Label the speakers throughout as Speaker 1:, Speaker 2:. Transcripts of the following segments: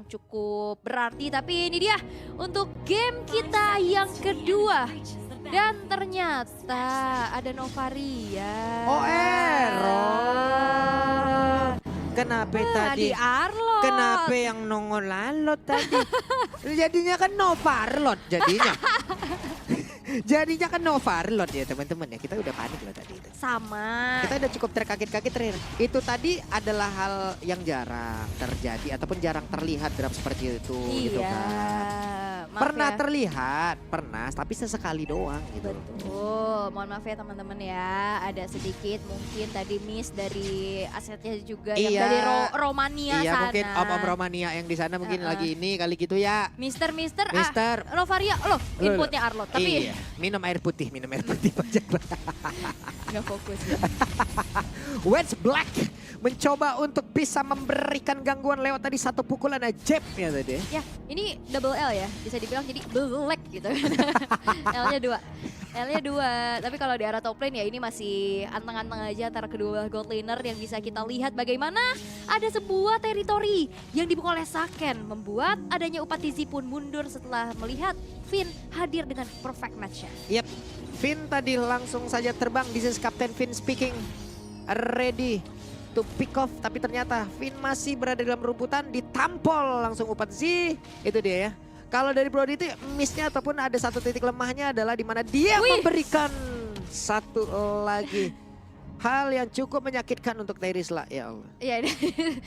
Speaker 1: cukup berarti. Tapi ini dia untuk game kita yang kedua. Dan ternyata ada Novaria.
Speaker 2: Oh error. Kenapa tadi?
Speaker 1: Di Arlot.
Speaker 2: Kenapa yang nongol Arlot tadi? Jadinya kan Novarlot jadinya. Jadinya kan Novarlot ya teman-teman ya. Kita udah panik loh tadi itu.
Speaker 1: Sama.
Speaker 2: Kita udah cukup terkaget-kaget terakhir. Itu tadi adalah hal yang jarang terjadi ataupun jarang terlihat draft seperti itu gitu
Speaker 1: Iya.
Speaker 2: kan.
Speaker 1: Maaf
Speaker 2: Pernah
Speaker 1: ya.
Speaker 2: terlihat, pernah tapi sesekali doang gitu.
Speaker 1: Betul, mohon maaf ya teman-teman ya, ada sedikit mungkin tadi miss dari asetnya juga yang
Speaker 2: Iya.
Speaker 1: dari Romania
Speaker 2: Iya
Speaker 1: sana.
Speaker 2: mungkin om-om Romania yang di sana mungkin lagi ini kali gitu ya.
Speaker 1: Mister,
Speaker 2: Mister.
Speaker 1: Novaria, loh inputnya Arlot, tapi
Speaker 2: Iya, minum air putih aja.
Speaker 1: nggak fokus ya.
Speaker 2: Wedge Black mencoba untuk bisa memberikan gangguan lewat tadi satu pukulan jab ya tadi.
Speaker 1: Ya, ini double L ya, bisa dibilang jadi black gitu. L-nya 2. L-nya 2, tapi kalau di arah top lane ya ini masih anteng-anteng aja antara kedua gold laner yang bisa kita lihat bagaimana ada sebuah teritori yang dibuka oleh Saken. Membuat adanya Upatizi pun mundur setelah melihat Finn hadir dengan perfect match-nya.
Speaker 2: Yap, Finn tadi langsung saja terbang. This is Captain Finn speaking. Ready to pick off. Tapi ternyata Finn masih berada dalam rumputan. Ditampol langsung Upatizi. Itu dia ya. Kalau dari Brody itu missnya ataupun ada satu titik lemahnya adalah di mana dia memberikan satu lagi hal yang cukup menyakitkan untuk Terisla. Ya Allah,
Speaker 1: Iya,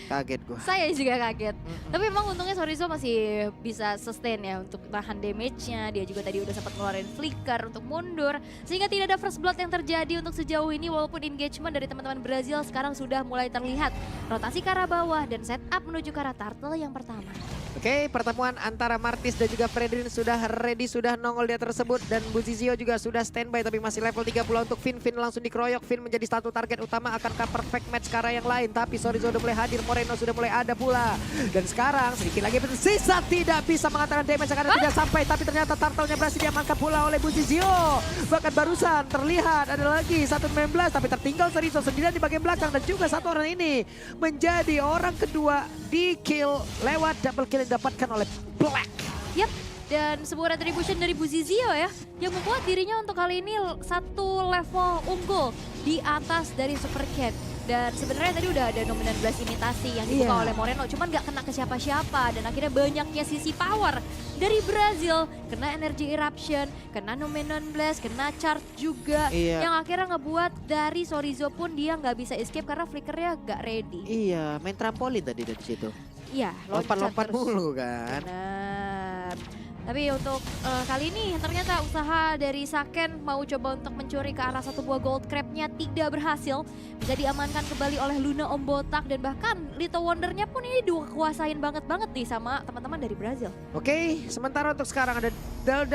Speaker 2: kaget gua.
Speaker 1: saya juga kaget. Tapi emang untungnya Sorizo masih bisa sustain ya untuk tahan damage-nya. Dia juga tadi udah sempat ngeluarin flicker untuk mundur. Sehingga tidak ada first blood yang terjadi untuk sejauh ini. Walaupun engagement dari teman-teman Brazil sekarang sudah mulai terlihat. Rotasi ke arah bawah dan setup menuju ke arah turtle yang pertama.
Speaker 2: Oke, pertemuan antara Martis dan juga Fredrin sudah ready, sudah nongol dia tersebut. Dan Buzizio juga sudah standby tapi masih level 30 untuk Finn. Finn langsung dikeroyok, Finn menjadi satu target utama. Akankah perfect match ke arah yang lain? Tapi Sorizo udah mulai hadir, Moreno sudah mulai ada pula. Dan sekarang sedikit lagi tersisa, tidak bisa mengatakan damage karena tidak sampai. Tapi ternyata turtle-nya berhasil diamankan pula oleh Buzizio. Bahkan barusan terlihat ada lagi 119 tapi tertinggal Sorizo sendirian di bagian belakang. Dan juga satu orang ini menjadi orang kedua di kill lewat double kill yang didapatkan oleh Black.
Speaker 1: Yap, dan sebuah retribution dari Buzizio ya, yang membuat dirinya untuk kali ini satu level unggul di atas dari Super Cat. Dan sebenarnya tadi udah ada Nomenon Blast imitasi yang dibuka oleh Moreno, cuman gak kena ke siapa-siapa. Dan akhirnya banyaknya sisi power dari Brazil, kena Energy Eruption, kena Nomenon Blast, kena Charge juga. Yang akhirnya ngebuat dari Sorizo pun dia nggak bisa escape karena flickernya gak ready.
Speaker 2: Iya, main trampolin tadi dari situ.
Speaker 1: Iya,
Speaker 2: Lompat-lompat mulu kan.
Speaker 1: Benar. Tapi untuk kali ini ternyata usaha dari Saken mau coba untuk mencuri ke arah satu buah gold crab-nya tidak berhasil. Bisa diamankan kembali oleh Luna Om Botak dan bahkan Little Wonder-nya pun ini dikuasain banget nih sama teman-teman dari Brazil.
Speaker 2: Oke, sementara untuk sekarang ada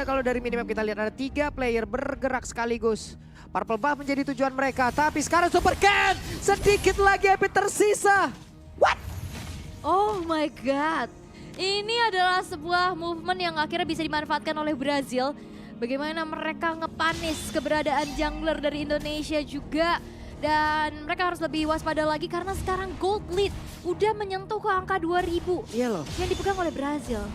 Speaker 2: kalau dari minimap kita lihat ada 3 player bergerak sekaligus. Purple Buff menjadi tujuan mereka, tapi sekarang Super Cat sedikit lagi HP tersisa. What?
Speaker 1: Oh my god. Ini adalah sebuah movement yang akhirnya bisa dimanfaatkan oleh Brazil. Bagaimana mereka ngepanis keberadaan jungler dari Indonesia juga. Dan mereka harus lebih waspada lagi karena sekarang gold lead udah menyentuh ke angka 2000.
Speaker 2: Iya loh.
Speaker 1: Yang dipegang oleh Brazil.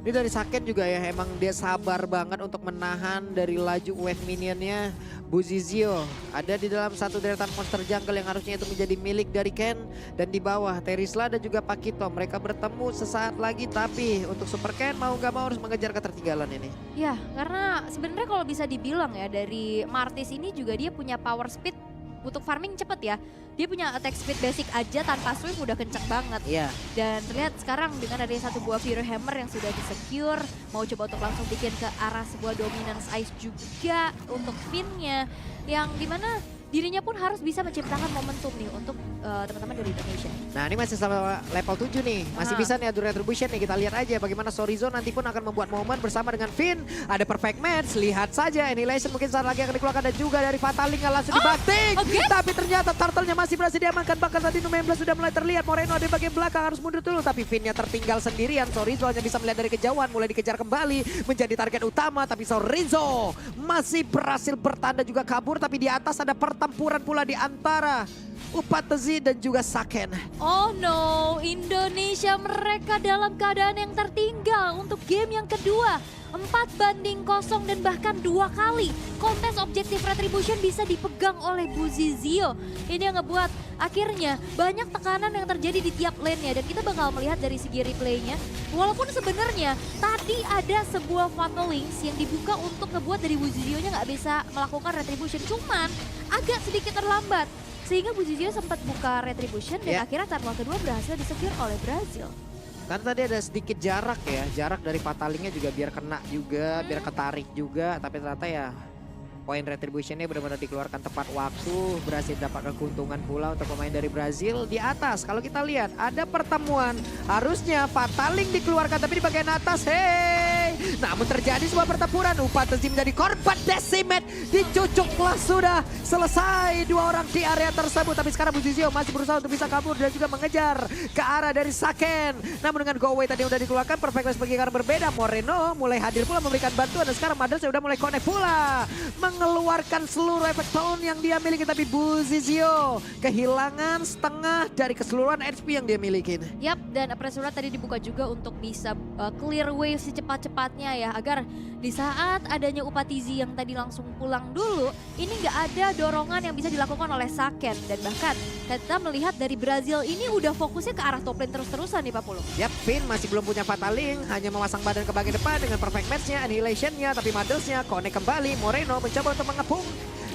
Speaker 2: Ini dari Saken juga ya, emang dia sabar banget untuk menahan dari laju wave minionnya. Buzizio ada di dalam satu deretan monster jungle yang harusnya itu menjadi milik dari Ken. Dan di bawah Terisla dan juga Pakito, mereka bertemu sesaat lagi. Tapi untuk Super Ken mau gak mau harus mengejar ketertinggalan ini.
Speaker 1: Ya, karena sebenarnya kalau bisa dibilang ya dari Martis ini juga dia punya power speed untuk farming cepet ya. Dia punya attack speed basic aja tanpa swing udah kenceng banget.
Speaker 2: Iya.
Speaker 1: Dan terlihat sekarang dengan adanya satu buah Fury Hammer yang sudah di-secure. Mau coba untuk langsung bikin ke arah sebuah Dominance Ice juga untuk Finn-nya. Yang dimana dirinya pun harus bisa menciptakan momentum nih untuk teman-teman dari Indonesia.
Speaker 2: Nah ini masih sama level 7 nih. Masih bisa nih adu retribution nih. Kita lihat aja bagaimana Sorizo nanti pun akan membuat momen bersama dengan Finn. Ada perfect match. Lihat saja Annihilation mungkin saat lagi akan dikeluarkan. Dan juga dari Fataling langsung dibanting. Tapi ternyata turtle-nya masih berhasil diamankan. Bahkan tadi Numembla sudah mulai terlihat. Moreno ada di bagian belakang harus mundur dulu. Tapi Finn-nya tertinggal sendirian. Sorizo hanya bisa melihat dari kejauhan. Mulai dikejar kembali. Menjadi target utama. Tapi Sorizo masih berhasil bertanda juga kabur. Tapi di atas ada pertempuran pula di antara Upatezi dan juga Saken.
Speaker 1: Oh no, Indonesia mereka dalam keadaan yang tertinggal untuk game yang kedua. 4-0 dan bahkan 2 kali kontes objektif Retribution bisa dipegang oleh Buzizio. Ini yang ngebuat akhirnya banyak tekanan yang terjadi di tiap lane-nya. Dan kita bakal melihat dari segi replaynya. Walaupun sebenarnya tadi ada sebuah Fatal Links yang dibuka untuk ngebuat dari Buzizio-nya nggak bisa melakukan Retribution. Cuman agak sedikit terlambat. Sehingga Buzizio sempat buka Retribution dan akhirnya turtle kedua berhasil disecure oleh Brazil.
Speaker 2: Karena tadi ada sedikit jarak ya, jarak dari Fatalingnya juga biar kena juga, biar ketarik juga. Tapi ternyata ya poin Retributionnya benar-benar dikeluarkan tepat waktu. Berhasil dapatkan keuntungan pula untuk pemain dari Brazil. Di atas kalau kita lihat ada pertemuan. Harusnya Fataling dikeluarkan tapi di bagian atas. Hey! Namun terjadi sebuah pertempuran. Upatezi menjadi korban decimate. Dicucuklah sudah selesai 2 orang di area tersebut. Tapi sekarang Buzizio masih berusaha untuk bisa kabur dan juga mengejar ke arah dari Saken. Namun dengan go away tadi udah dikeluarkan. Perfect Match bagi karena berbeda. Moreno mulai hadir pula memberikan bantuan. Dan sekarang Madel sudah mulai connect pula. Mengeluarkan seluruh efek tone yang dia miliki. Tapi Buzizio kehilangan setengah dari keseluruhan HP yang dia miliki.
Speaker 1: Yap, dan Apresura tadi dibuka juga untuk bisa clear wave secepat-cepatnya ya. Agar di saat adanya Upatezi yang tadi langsung pulang dulu, ini nggak ada dorongan yang bisa dilakukan oleh Saken. Dan bahkan kita melihat dari Brazil ini udah fokusnya ke arah top lane terus-terusan nih Pak Pulu.
Speaker 2: Yap, Finn masih belum punya Fataling, hanya memasang badan ke bagian depan dengan perfect match-nya, annihilation-nya, tapi Madelsnya connect kembali. Moreno mencoba untuk mengepung.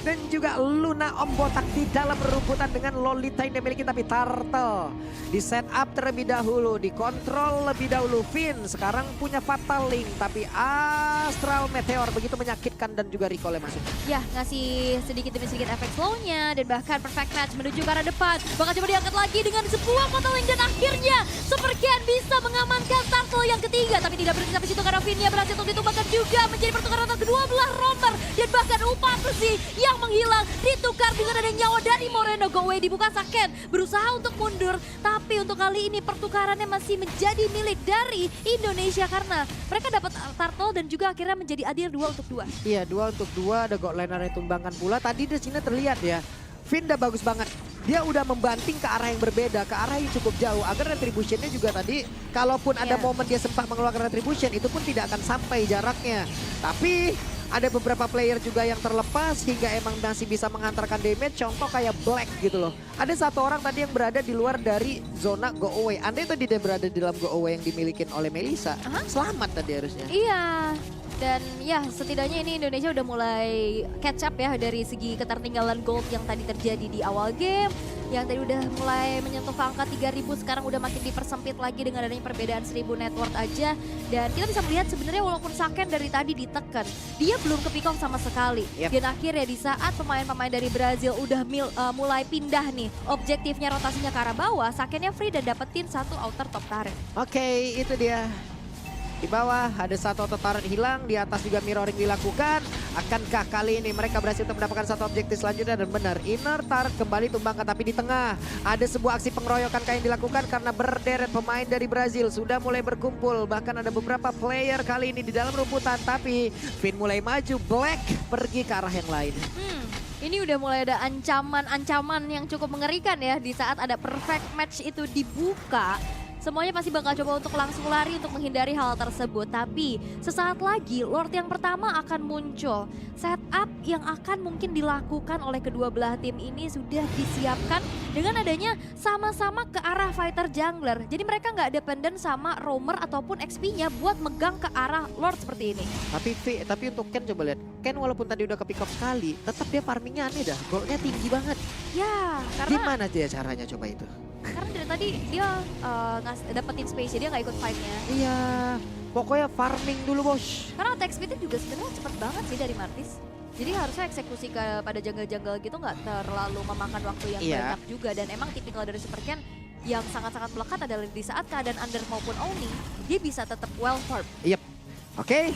Speaker 2: Dan juga Luna Om Botak di dalam berebutan dengan Lolita yang dimiliki, tapi Turtle di set up terlebih dahulu, dikontrol lebih dahulu. Finn sekarang punya Fataling, tapi Astral Meteor begitu menyakitkan dan juga recall masuk.
Speaker 1: Ya, ngasih sedikit demi sedikit efek slow-nya dan bahkan perfect match menuju ke arah depan. Bakal coba diangkat lagi dengan sebuah Fataling dan akhirnya Super Ken bisa mengamankan Turtle yang ketiga. Tapi tidak berhenti sampai situ karena Finn-nya berhasil untuk ditumbangkan juga menjadi pertukaran kedua belah romer. Dan bahkan Upatezi yang menghilang ditukar dengan ada nyawa dari Moreno. Go away dibuka, Saken berusaha untuk mundur. Tapi untuk kali ini pertukarannya masih menjadi milik dari Indonesia karena mereka dapat Turtle dan juga akhirnya menjadi adil 2 untuk 2.
Speaker 2: Iya, 2 untuk 2, ada God Liner yang tumbangkan pula. Tadi di sini terlihat ya, Finn udah bagus banget. Dia udah membanting ke arah yang berbeda, ke arah yang cukup jauh. Agar Retribution-nya juga tadi, kalaupun ada momen dia sempat mengeluarkan Retribution, itu pun tidak akan sampai jaraknya. Tapi ada beberapa player juga yang terlepas hingga emang masih bisa mengantarkan damage. Contoh kayak Black gitu loh. Ada 1 orang tadi yang berada di luar dari zona go away. Andai tadi dia berada di dalam go away yang dimiliki oleh Melissa, selamat tadi harusnya.
Speaker 1: Iya. Dan ya setidaknya ini Indonesia udah mulai catch up ya dari segi ketertinggalan gold yang tadi terjadi di awal game. Yang tadi udah mulai menyentuh ke angka 3.000, sekarang udah makin dipersempit lagi dengan adanya perbedaan 1.000 network aja. Dan kita bisa melihat sebenarnya walaupun Saken dari tadi ditekan, dia belum ke pick off sama sekali. Dan akhirnya di saat pemain-pemain dari Brazil udah mulai pindah nih, objektifnya rotasinya ke arah bawah, Sakennya free dan dapetin 1 outer top turret.
Speaker 2: Oke, itu dia. Di bawah ada 1 auto turret hilang, di atas juga mirroring dilakukan. Akankah kali ini mereka berhasil untuk mendapatkan 1 objektif selanjutnya? Dan benar, inner turret kembali tumbangkan, tapi di tengah ada sebuah aksi pengeroyokan yang dilakukan karena berderet pemain dari Brazil sudah mulai berkumpul. Bahkan ada beberapa player kali ini di dalam rumputan, tapi Finn mulai maju, Black pergi ke arah yang lain.
Speaker 1: Ini udah mulai ada ancaman-ancaman yang cukup mengerikan ya di saat ada perfect match itu dibuka. Semuanya pasti bakal coba untuk langsung lari untuk menghindari hal tersebut. Tapi sesaat lagi Lord yang pertama akan muncul. Setup yang akan mungkin dilakukan oleh kedua belah tim ini sudah disiapkan dengan adanya sama-sama ke arah fighter jungler. Jadi mereka nggak dependen sama roamer ataupun XP-nya buat megang ke arah Lord seperti ini.
Speaker 2: Tapi untuk Ken coba lihat. Ken walaupun tadi udah ke pick up sekali, tetap dia farmingnya aneh dah. Goldnya tinggi banget.
Speaker 1: Ya, karena
Speaker 2: gimana dia caranya coba itu?
Speaker 1: Karena dari tadi dia dapetin space, dia nggak ikut fight-nya.
Speaker 2: Iya, pokoknya farming dulu bos.
Speaker 1: Karena attack speed-nya juga sebenarnya cepet banget sih dari Martis. Jadi harusnya eksekusi pada jungle-jungle gitu nggak terlalu memakan waktu yang banyak juga. Dan emang tipikal dari Super Ken yang sangat-sangat melekat adalah di saat keadaan under maupun owning, dia bisa tetap well farm.
Speaker 2: Yep. Oke.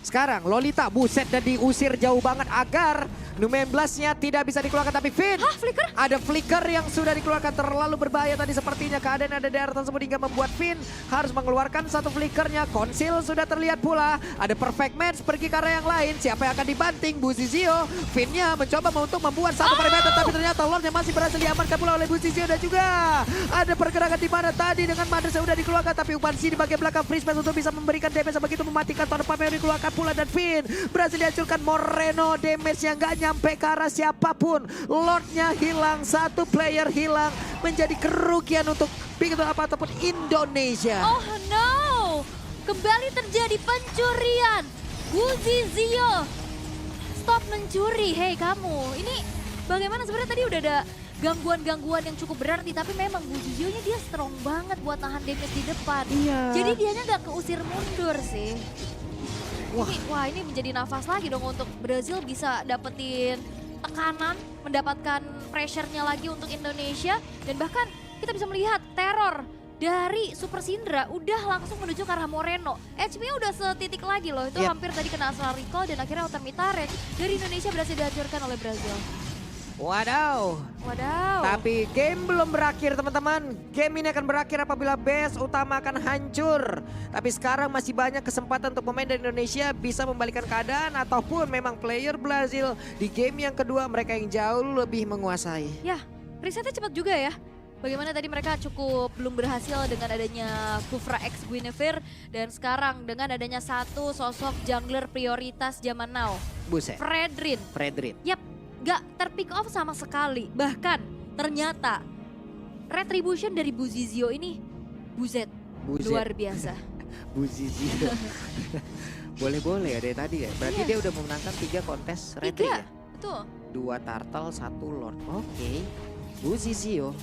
Speaker 2: Sekarang Lolita buset dan diusir jauh banget agar Nu-19-nya tidak bisa dikeluarkan tapi Finn.
Speaker 1: Hah, flicker?
Speaker 2: Ada flicker yang sudah dikeluarkan terlalu berbahaya tadi sepertinya keadaan ada di daerah tersebut hingga membuat Finn harus mengeluarkan satu flickernya. Konsil sudah terlihat pula. Ada perfect match pergi ke arah yang lain. Siapa yang akan dibanting? Buzizio. Finn-nya mencoba untuk membuat satu perimeter tapi ternyata Lordnya masih berhasil diamankan pula oleh Buzizio dan juga ada pergerakan di mana tadi dengan Madras yang sudah dikeluarkan tapi Upansi di bagian belakang free space untuk bisa memberikan damage begitu mematikan Tornado yang dikeluarkan pula dan Finn berhasil dihancurkan. Moreno damage-nya nggak nyampe ke arah siapapun. Lordnya hilang, satu player hilang menjadi kerugian untuk Big apa ataupun Indonesia.
Speaker 1: Oh no, kembali terjadi pencurian. Buzizio, stop mencuri, hei kamu. Ini bagaimana sebenarnya tadi udah ada gangguan-gangguan yang cukup berarti tapi memang Buzizio-nya dia strong banget buat nahan damage di depan.
Speaker 2: Iya.
Speaker 1: Jadi dianya nggak keusir mundur sih.
Speaker 2: Wah.
Speaker 1: Ini menjadi nafas lagi dong untuk Brazil bisa dapetin tekanan, mendapatkan pressure-nya lagi untuk Indonesia. Dan bahkan kita bisa melihat teror dari Super Syndra udah langsung menuju ke arah Moreno. HP-nya udah setitik lagi loh, itu hampir tadi kena Astral Recall dan akhirnya Otamitare dari Indonesia berhasil dihancurkan oleh Brazil.
Speaker 2: Wadaw. Tapi game belum berakhir teman-teman. Game ini akan berakhir apabila base utama akan hancur. Tapi sekarang masih banyak kesempatan untuk pemain dari Indonesia bisa membalikan keadaan. Ataupun memang player Brazil di game yang kedua mereka yang jauh lebih menguasai.
Speaker 1: Ya, risetnya cepat juga ya. Bagaimana tadi mereka cukup belum berhasil dengan adanya Kufra X Guinevere. Dan sekarang dengan adanya satu sosok jungler prioritas zaman now.
Speaker 2: Buset.
Speaker 1: Fredrin. Yap. Gak terpick off sama sekali. Bahkan ternyata retribution dari Buzizio ini Buzet. Luar biasa.
Speaker 2: Buzizio. Boleh-boleh ya dari tadi ya. Berarti dia udah memenangkan 3 kontes retri ya?
Speaker 1: Betul.
Speaker 2: 2 turtle, 1 lord. Oke. Buzizio.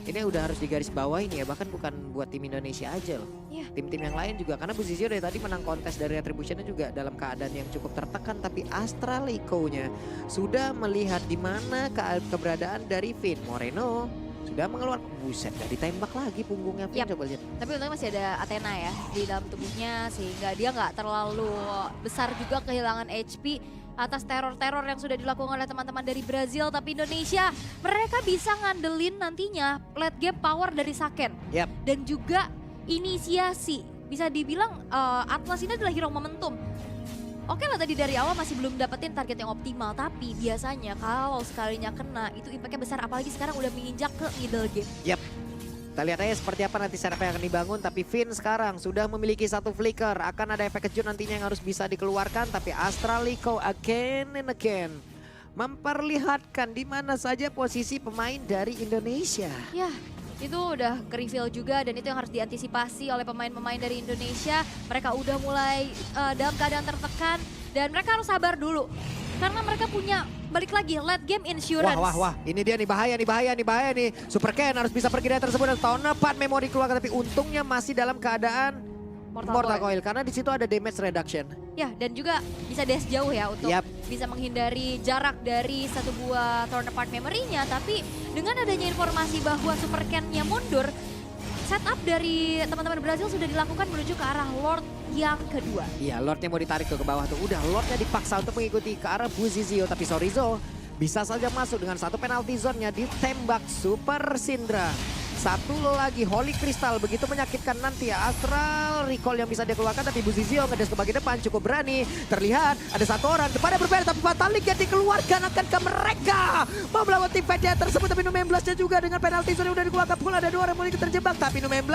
Speaker 2: Ini udah harus digaris bawah ini ya, bahkan bukan buat tim Indonesia aja loh. Tim-tim yang lain juga, karena Buzizio dari tadi menang kontes dari Retribution-nya juga dalam keadaan yang cukup tertekan. Tapi Astral Echo-nya sudah melihat di mana keberadaan dari Finn. Moreno sudah mengeluarkan, buset gak ditembak lagi punggungnya Finn, coba lihat.
Speaker 1: Tapi untungnya masih ada Athena ya di dalam tubuhnya sehingga dia nggak terlalu besar juga kehilangan HP. Atas teror-teror yang sudah dilakukan oleh teman-teman dari Brazil. Tapi Indonesia mereka bisa ngandelin nantinya late game power dari Saken. Dan juga inisiasi. Bisa dibilang Atlas ini adalah hero momentum. Oke lah tadi dari awal masih belum dapetin target yang optimal. Tapi biasanya kalau sekalinya kena itu impactnya besar. Apalagi sekarang udah menginjak ke middle game.
Speaker 2: Kita lihat aja seperti apa nanti setup yang akan dibangun. Tapi Finn sekarang sudah memiliki satu flicker. Akan ada efek kejut nantinya yang harus bisa dikeluarkan. Tapi Astral Echo again and again memperlihatkan di mana saja posisi pemain dari Indonesia.
Speaker 1: Ya, itu udah ke-reveal juga dan itu yang harus diantisipasi oleh pemain-pemain dari Indonesia. Mereka udah mulai dalam keadaan tertekan dan mereka harus sabar dulu. Karena mereka punya, balik lagi, late game insurance.
Speaker 2: Wah. Ini dia nih, bahaya nih. Super Ken harus bisa pergi dari tersebut dan tahun depan memori keluarkan. Tapi untungnya masih dalam keadaan Mortal Coil. Karena di situ ada damage reduction. Ya,
Speaker 1: dan juga bisa dash jauh ya untuk bisa menghindari jarak dari satu buah turn apart memory-nya. Tapi dengan adanya informasi bahwa Super Ken-nya mundur, setup dari teman-teman Brazil sudah dilakukan menuju ke arah Lord yang kedua.
Speaker 2: Iya, Lordnya mau ditarik ke bawah tuh. Udah, Lordnya dipaksa untuk mengikuti ke arah Buzizio. Tapi Sorizo bisa saja masuk dengan satu penalty zone-nya ditembak Super Syndra. Satu lagi Holy Crystal begitu menyakitkan nanti ya. Astral Recall yang bisa dia keluarkan tapi Buzizio ngedes ke bagian depan cukup berani. Terlihat ada satu orang depannya berbeda tapi Fatalik yang dikeluarkan akan ke mereka. Mau melawan tim Fedya tersebut tapi Nu-19-nya juga dengan penalti zone yang udah dikeluarkan pula. Ada 2 orang mulai terjebak tapi Nu-19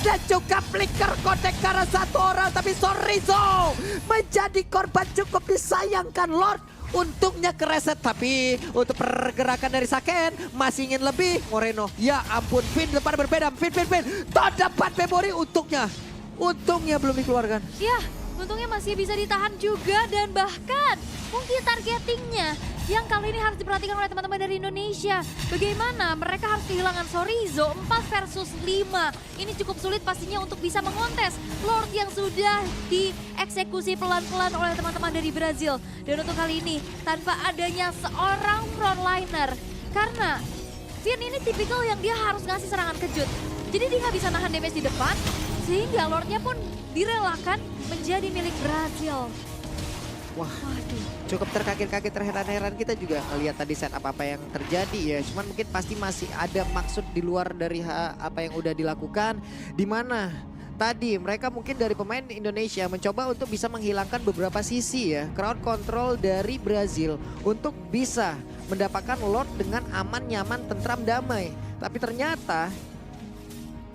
Speaker 2: dan juga flicker kontek karena satu orang tapi Sorizo menjadi korban cukup disayangkan Lord. Untungnya kereset tapi untuk pergerakan dari Saken masih ingin lebih. Moreno, ya ampun Finn depan berbeda. Finn. Dapat memori untungnya belum dikeluarkan.
Speaker 1: Ya, untungnya masih bisa ditahan juga dan bahkan mungkin targetingnya yang kali ini harus diperhatikan oleh teman-teman dari Indonesia. Bagaimana mereka harus kehilangan Sorizo 4 versus 5. Ini cukup sulit pastinya untuk bisa mengontes Lord yang sudah dieksekusi pelan-pelan oleh teman-teman dari Brazil. Dan untuk kali ini tanpa adanya seorang frontliner. Karena Finn ini tipikal yang dia harus ngasih serangan kejut. Jadi dia nggak bisa nahan damage di depan. Sehingga Lordnya pun direlakan menjadi milik Brazil.
Speaker 2: Wah,
Speaker 1: Waduh.
Speaker 2: cukup terkaget-kaget, terheran-heran kita juga ngelihat tadi setup apa yang terjadi ya. Cuman mungkin pasti masih ada maksud di luar dari apa yang udah dilakukan. Di mana tadi mereka mungkin dari pemain Indonesia mencoba untuk bisa menghilangkan beberapa sisi ya. Crowd control dari Brazil untuk bisa mendapatkan Lord dengan aman, nyaman, tentram, damai. Tapi ternyata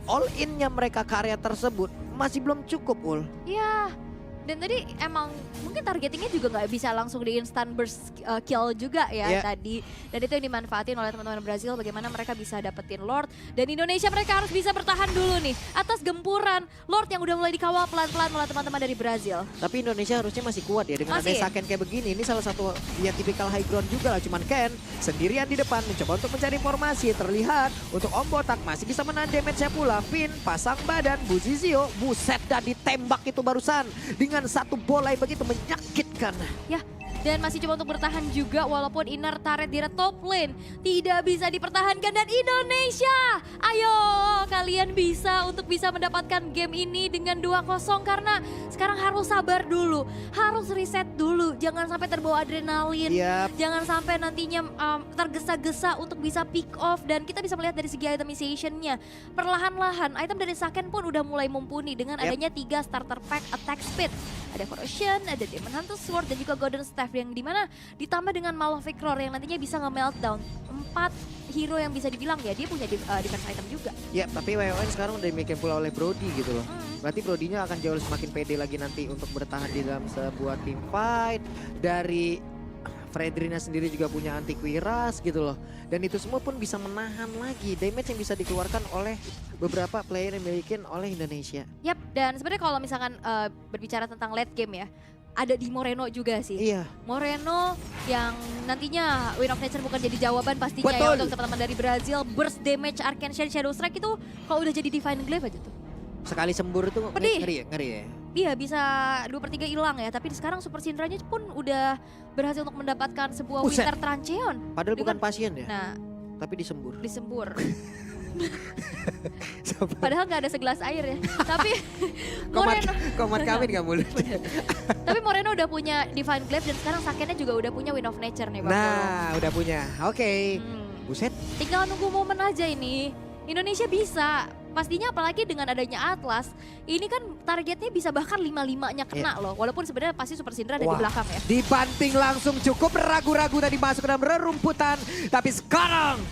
Speaker 2: all in-nya mereka ke area tersebut masih belum cukup, Ul.
Speaker 1: Ya, dan tadi emang mungkin targetingnya juga nggak bisa langsung di instant burst kill juga ya tadi. Dan itu yang dimanfaatin oleh teman-teman Brazil, bagaimana mereka bisa dapetin Lord. Dan Indonesia mereka harus bisa bertahan dulu nih atas gempuran Lord yang udah mulai dikawal pelan-pelan oleh teman-teman dari Brazil.
Speaker 2: Tapi Indonesia harusnya masih kuat ya dengan ada
Speaker 1: Masih.
Speaker 2: Saken kayak begini. Ini salah satu ya tipikal high ground juga lah. Cuman Ken sendirian di depan mencoba untuk mencari informasi. Terlihat untuk Om Botak masih bisa menahan damage-nya pula. Finn pasang badan, Buzizio buset dan ditembak itu barusan dengan satu bola yang begitu menyakitkan.
Speaker 1: Ya, dan masih coba untuk bertahan juga walaupun inner turret di top lane tidak bisa dipertahankan. Dan Indonesia, ayo kalian bisa untuk bisa mendapatkan game ini dengan 2-0 karena sekarang harus sabar dulu, harus reset dulu, jangan sampai terbawa adrenalin, jangan sampai nantinya tergesa-gesa untuk bisa pick off. Dan kita bisa melihat dari segi itemization-nya, perlahan-lahan item dari Saken pun udah mulai mumpuni dengan adanya 3 starter pack attack speed. Ada Corrosion, ada Demon Hunter Sword, dan juga Golden Staff yang dimana ditambah dengan Malefic Roar yang nantinya bisa nge-meltdown 4 hero yang bisa dibilang ya dia punya defense item juga.
Speaker 2: Ya, tapi WON sekarang udah dimiliki pula oleh Brody gitu loh. Berarti Brody-nya akan jauh semakin pede lagi nanti untuk bertahan di dalam sebuah team fight. Dari Fredrina sendiri juga punya anti kuiras gitu loh. Dan itu semua pun bisa menahan lagi damage yang bisa dikeluarkan oleh beberapa player yang dimiliki oleh Indonesia.
Speaker 1: Yap, dan sebenarnya kalau misalkan berbicara tentang late game ya, ada di Moreno juga sih.
Speaker 2: Iya.
Speaker 1: Moreno yang nantinya Wind of Nature bukan jadi jawaban pastinya ya untuk teman-teman dari Brazil. Burst damage Arcane Shade Shadow Strike itu kalau udah jadi Divine Glaive aja tuh.
Speaker 2: Sekali sembur tuh ngeri ya.
Speaker 1: Iya, bisa 2/3 hilang ya, tapi sekarang Super Syndranya pun udah berhasil untuk mendapatkan sebuah Winter Trancheon.
Speaker 2: Padahal bukan pasien ya,
Speaker 1: nah,
Speaker 2: tapi disembur.
Speaker 1: Padahal nggak ada segelas air ya, tapi Moreno.
Speaker 2: Komat kawin gak mulut.
Speaker 1: Tapi Moreno udah punya Divine Glaive dan sekarang Sakennya juga udah punya Wind of Nature nih Bang.
Speaker 2: Nah, udah punya, oke. Buset.
Speaker 1: Tinggal nunggu momen aja ini, Indonesia bisa. Pastinya apalagi dengan adanya Atlas, ini kan targetnya bisa bahkan 5-5-nya kena loh. Walaupun sebenarnya pasti Super Syndra ada di belakang ya.
Speaker 2: Dibanting langsung, cukup ragu-ragu tadi masuk ke dalam rerumputan. Tapi sekarang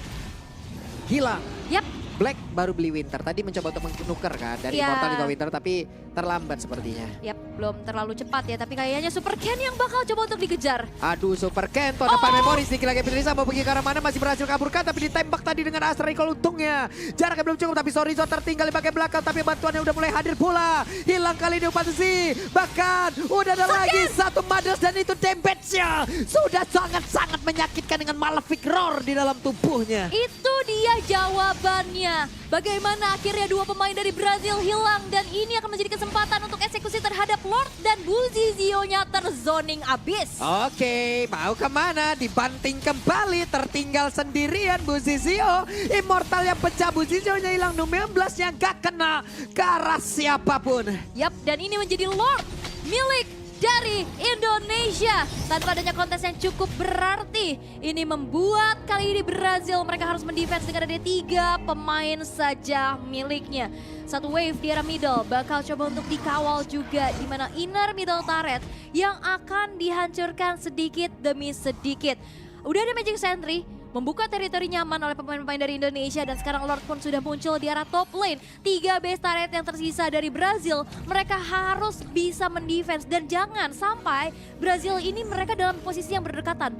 Speaker 2: hilang.
Speaker 1: Yap.
Speaker 2: Black baru beli Winter, tadi mencoba untuk menukar kan dari Immortal ke Winter tapi terlambat sepertinya.
Speaker 1: Yap, belum terlalu cepat ya, tapi kayaknya Super Ken yang bakal coba untuk dikejar.
Speaker 2: Aduh, Super Ken, tuh depan memori sedikit lagi Petrisa mau pergi ke arah mana, masih berhasil kaburkan tapi ditembak tadi dengan Astra Recall untungnya. Jaraknya belum cukup tapi Sorizo tertinggal di bagian belakang tapi bantuannya udah mulai hadir pula. Hilang kali ini posisi, bahkan udah ada lagi satu Mothers dan itu damage-nya sudah sangat-sangat menyakitkan dengan Malefic Roar di dalam tubuhnya.
Speaker 1: Itu dia jawabannya. Bagaimana akhirnya 2 pemain dari Brazil hilang dan ini akan menjadi kesempatan untuk eksekusi terhadap Lord dan Buzizio-nya terzoning abis.
Speaker 2: Oke, mau kemana? Dibanting kembali, tertinggal sendirian Buzizio. Immortal yang pecah, Buzizio-nya hilang, 16-nya gak kena ke arah siapapun.
Speaker 1: Yap, dan ini menjadi Lord milik dari Indonesia. Tanpa adanya kontes yang cukup berarti, ini membuat kali ini Brazil mereka harus mendefense dengan ada 3 pemain saja miliknya. Satu wave di arah middle bakal coba untuk dikawal juga, di mana inner middle turret yang akan dihancurkan sedikit demi sedikit. Udah ada Magic Sentry membuka teritori nyaman oleh pemain-pemain dari Indonesia dan sekarang Lord pun sudah muncul di arah top lane. 3 base turret yang tersisa dari Brazil, mereka harus bisa mendefense dan jangan sampai Brazil ini mereka dalam posisi yang berdekatan.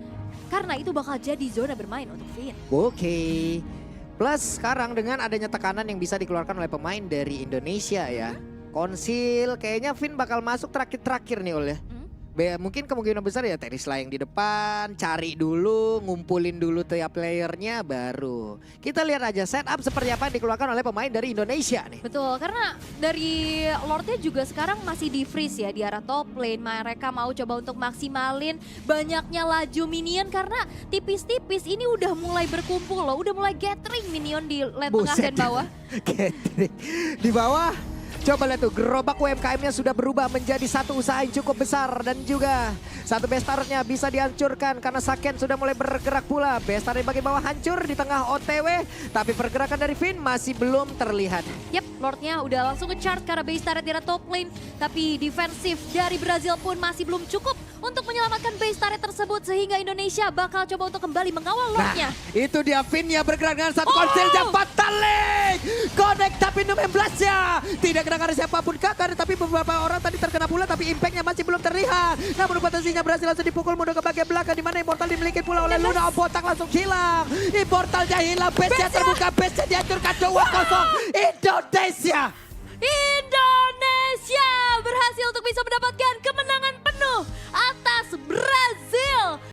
Speaker 1: Karena itu bakal jadi zona bermain untuk Finn.
Speaker 2: Oke. Plus sekarang dengan adanya tekanan yang bisa dikeluarkan oleh pemain dari Indonesia ya. Konsil, kayaknya Finn bakal masuk terakhir-terakhir nih Ul ya. Mungkin kemungkinan besar ya Terisla yang di depan, cari dulu, ngumpulin dulu tiap playernya baru. Kita lihat aja setup seperti apa yang dikeluarkan oleh pemain dari Indonesia nih.
Speaker 1: Betul, karena dari Lordnya juga sekarang masih di freeze ya di arah top lane. Mereka mau coba untuk maksimalin banyaknya laju minion karena tipis-tipis ini udah mulai berkumpul loh. Udah mulai gathering minion di lane tengah dan bawah.
Speaker 2: Gathering. Di bawah Coba lihat tuh, gerobak UMKM-nya sudah berubah menjadi satu usaha yang cukup besar. Dan juga satu bestarnya bisa dihancurkan karena Saken sudah mulai bergerak pula. Bestar di bagian bawah hancur di tengah OTW. Tapi pergerakan dari Finn masih belum terlihat.
Speaker 1: Yap, Lordnya udah langsung ke-charge karena base turret di top lane. Tapi defensif dari Brazil pun masih belum cukup untuk menyelamatkan base turret tersebut. Sehingga Indonesia bakal coba untuk kembali mengawal Lordnya.
Speaker 2: Itu dia Finn-nya bergerak dengan satu konsilnya Fatal Link. Connect tapi 16-nya. Tidak kena karena siapapun kakak. Tapi beberapa orang tadi terkena pula. Tapi impact-nya masih belum terlihat. Namun potensinya berhasil langsung dipukul mundur ke bagian belakang. Dimana Immortal dimiliki pula oleh Luna. Botak langsung hilang. Immortalnya hilang. Base-nya terbuka. Base-nya dihancurkan 2-0. Indonesia.
Speaker 1: Indonesia berhasil untuk bisa mendapatkan